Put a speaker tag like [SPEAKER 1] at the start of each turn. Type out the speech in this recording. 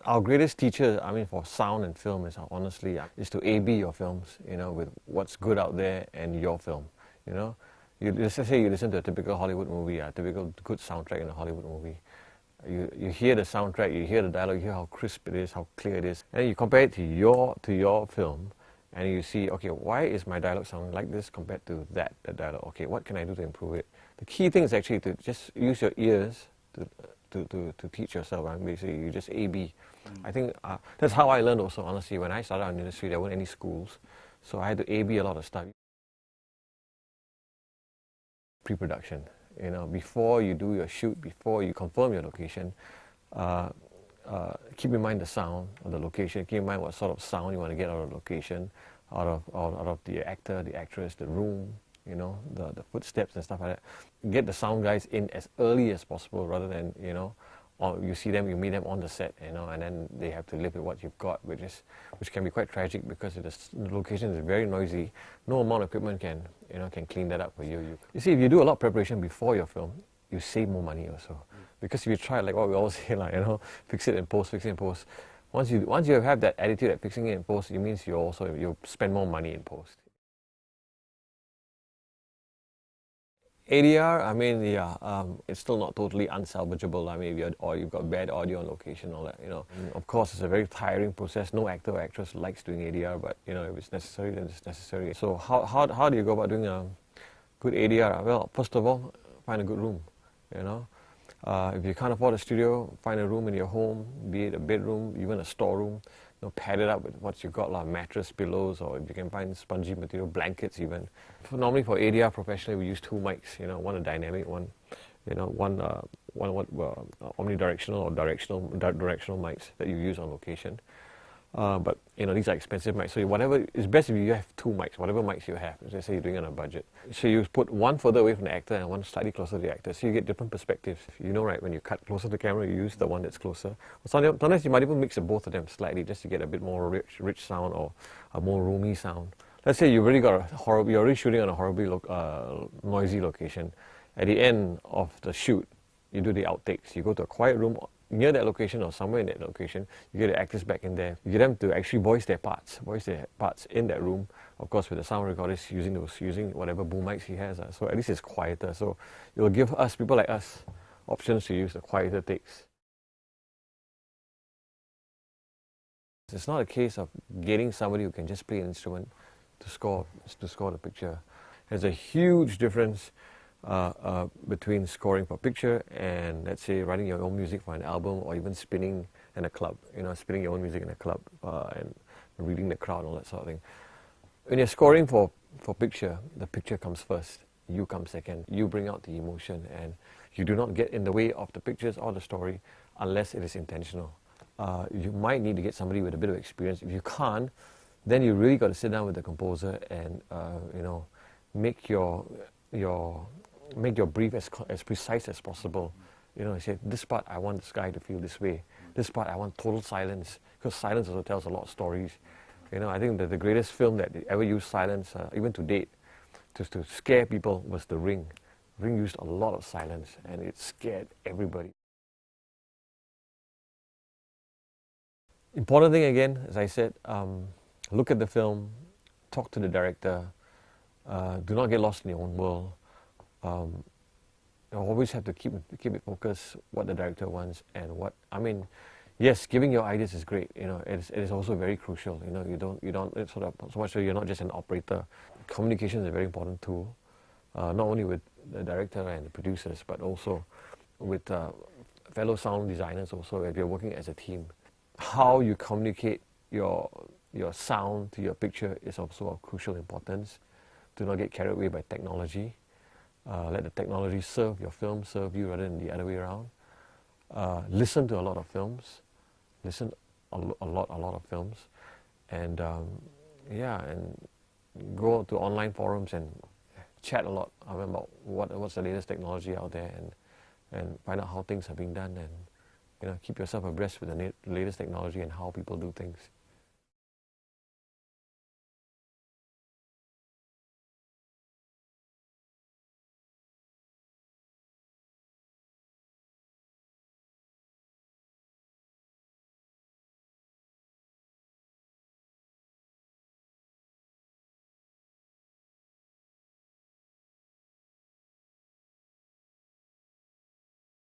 [SPEAKER 1] Our greatest teacher, I mean, for sound and film is honestly is to A/B your films, with what's good out there and your film, let's say you listen to a typical Hollywood movie, a typical good soundtrack in a Hollywood movie. You hear the soundtrack, you hear the dialogue, you hear how crisp it is, how clear it is, and you compare it to your film, and you see, okay, why is my dialogue sounding like this compared to that dialogue? Okay, what can I do to improve it? The key thing is actually to just use your ears to teach yourself. Basically, you just A/B. I think that's how I learned also, honestly. When I started out in the industry, there weren't any schools, so I had to A/B a lot of stuff. Pre-production, before you do your shoot, before you confirm your location, keep in mind the sound of the location, keep in mind what sort of sound you want to get out of the location, out of the actor, the actress, the room, the footsteps and stuff like that. Get the sound guys in as early as possible rather than, or you see them, you meet them on the set, and then they have to live with what you've got, which can be quite tragic because the location is very noisy. No amount of equipment can clean that up for you. You see, if you do a lot of preparation before your film, you save more money also. Because if you try, like what we always say, fix it in post, fix it in post. Once you have that attitude at fixing it in post, it means you spend more money in post. ADR, I mean, it's still not totally unsalvageable. I mean, if you've got bad audio on location, all that, Of course, it's a very tiring process. No actor or actress likes doing ADR, but, if it's necessary, then it's necessary. So how do you go about doing a good ADR? Well, first of all, find a good room, If you can't afford a studio, find a room in your home, be it a bedroom, even a storeroom. Pad it up with what you got, like mattress, pillows, or if you can find spongy material, blankets even. Normally for ADR professionally, we use two mics, one a dynamic, one omnidirectional or directional mics that you use on location. But these are expensive mics, so whatever it's best if you have two mics, whatever mics you have. Let's say you're doing it on a budget, so you put one further away from the actor and one slightly closer to the actor, so you get different perspectives. Right, when you cut closer to the camera, you use the one that's closer. Sometimes you might even mix both of them slightly just to get a bit more rich sound or a more roomy sound. Let's say you've already got you're already shooting on a horribly noisy location. At the end of the shoot, you do the outtakes. You go to a quiet room near that location or somewhere in that location. You get the actors back in there. You get them to actually voice their parts in that room. Of course, with the sound recordist using whatever boom mics he has. So at least it's quieter. So it will give people like us options to use the quieter takes. It's not a case of getting somebody who can just play an instrument to score the picture. There's a huge difference between scoring for picture and, let's say, writing your own music for an album, or even spinning in a club, spinning your own music in a club and reading the crowd and all that sort of thing. When you're scoring for picture, the picture comes first, you come second. You bring out the emotion, and you do not get in the way of the pictures or the story unless it is intentional. You might need to get somebody with a bit of experience. If you can't, then you really got to sit down with the composer and make your brief as precise as possible. You say, this part I want this guy to feel this way. This part I want total silence, because silence also tells a lot of stories. I think that the greatest film that ever used silence, even to date, to scare people was The Ring. Ring used a lot of silence, and it scared everybody. Important thing again, as I said, look at the film, talk to the director, do not get lost in your own world. You always have to keep it focused, what the director wants and what, yes, giving your ideas is great. It is also very crucial. You don't sort of, so much so you're not just an operator. Communication is a very important tool, not only with the director and the producers, but also with fellow sound designers. Also, if you're working as a team, how you communicate your sound to your picture is also of crucial importance. Do not get carried away by technology. Let the technology serve your film, serve you, rather than the other way around. Listen to a lot of films. Listen a lot of films, and and go to online forums and chat a lot about what's the latest technology out there, and find out how things are being done, and keep yourself abreast with the latest technology and how people do things.